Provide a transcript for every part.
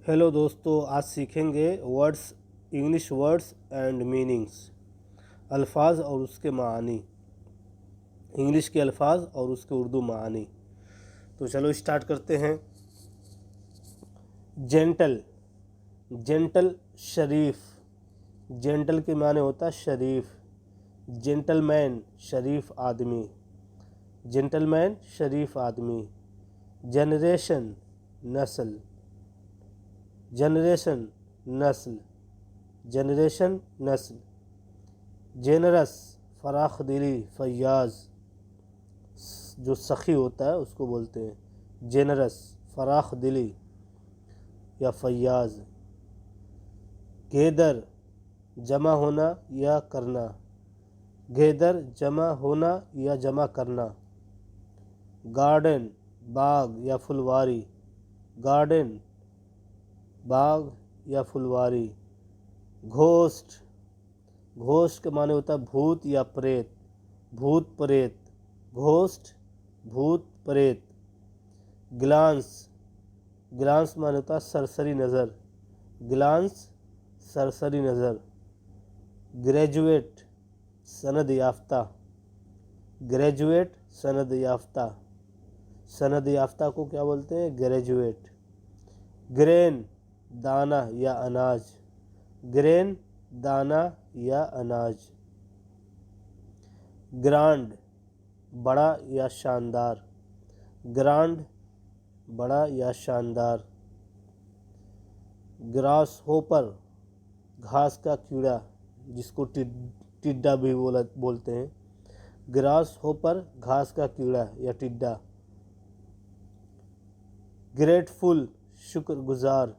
Hello दोस्तों, आज सीखेंगे words, English words and meanings, अल्फाज और उसके मानी, इंग्लिश के अल्फाज और उसके उर्दू मानी। तो चलो स्टार्ट करते हैं। जेंटल, जेंटल शरीफ, जेंटल के माने होता है शरीफ। जेंटलमैन शरीफ आदमी, जेंटलमैन शरीफ आदमी। जनरेशन नस्ल, जनरेशन नस्ल, जनरेशन नस्ल। जेनरस फराख दिली, फयाज जो सखी होता है उसको बोलते हैं जेनरस, फराख दिली या फयाज। गेदर जमा होना या करना, गेदर जमा होना या जमा करना। गार्डन बाग या फुलवारी, गार्डन बाग या फुलवारी। घोस्ट, घोस्ट के माने होता है भूत या प्रेत, भूत प्रेत। घोस्ट भूत प्रेत। ग्लांस, ग्लांस माने होता है सरसरी नज़र, ग्लांस सरसरी नज़र। ग्रेजुएट सनद याफ्ता, ग्रेजुएट सनद याफ्ता, सनद याफ्ता को क्या बोलते हैं? ग्रेजुएट। ग्रेन दाना या अनाज, ग्रेन दाना या अनाज। ग्रांड बड़ा या शानदार, ग्रांड बड़ा या शानदार। ग्रास होपर घास का कीड़ा, जिसको टिड्डा भी बोलते हैं। ग्रास होपर घास का कीड़ा या टिड्डा। ग्रेटफुल शुक्रगुजार,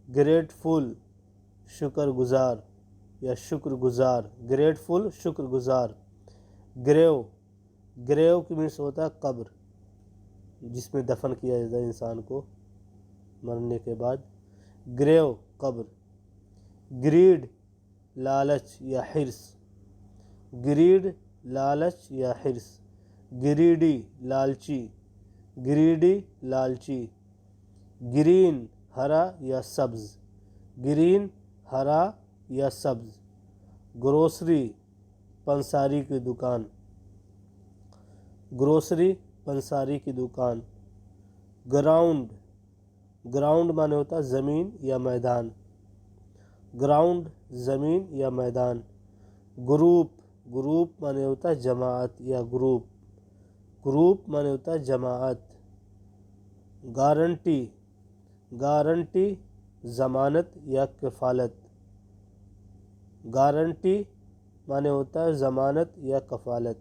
ग्रेटफुल शुक्रगुजार या शुक्रगुजार। ग्रेटफुल शुक्रगुजार। ग्रेव, ग्रेव की मीन्स होता है कब्र, जिसमें दफन किया जाता है इंसान को मरने के बाद। ग्रेव कब्र। ग्रीड लालच या हिर्स, ग्रीड लालच या हिर्स। ग्रीडी लालची, ग्रीडी लालची। ग्रीन हरा या सब्ज, ग्रीन हरा या सब्ज। ग्रोसरी पंसारी की दुकान, ग्रोसरी पंसारी की दुकान। ग्राउंड, ग्राउंड माने होता है ज़मीन या मैदान, ग्राउंड ज़मीन या मैदान। ग्रुप, ग्रुप माने होता है जमात या ग्रुप, ग्रुप माने होता है जमात। गारंटी, गारंटी ज़मानत या कफ़ालत, गारंटी माने होता है ज़मानत या कफ़ालत।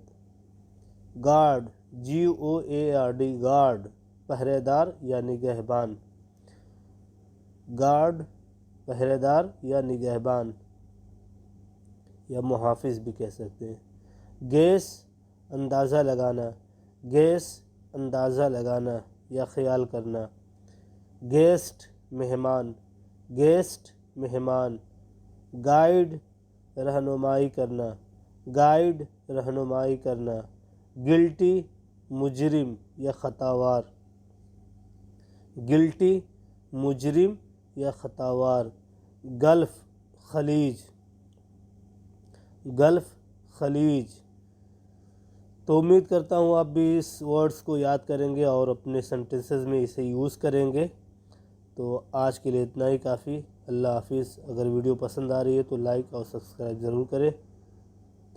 गार्ड GOARD, गार्ड पहरेदार या निगहबान, गार्ड पहरेदार या निगहबान या मुहाफिज भी कह सकते हैं। गैस अंदाज़ा लगाना, गैस अंदाज़ा लगाना या ख्याल करना। गेस्ट मेहमान, गेस्ट मेहमान। गाइड रहनुमाई करना, गाइड रहनुमाई करना। गिल्टी मुजरिम या ख़तावार, गिल्टी मुजरिम या ख़तावार। Gulf खलीज, gulf खलीज। तो उम्मीद करता हूँ आप भी इस वर्ड्स को याद करेंगे और अपने सेंटेंसेस में इसे यूज़ करेंगे। तो आज के लिए इतना ही काफ़ी। अल्लाह हाफिज़। अगर वीडियो पसंद आ रही है तो लाइक और सब्सक्राइब ज़रूर करें।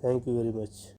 Thank you very much.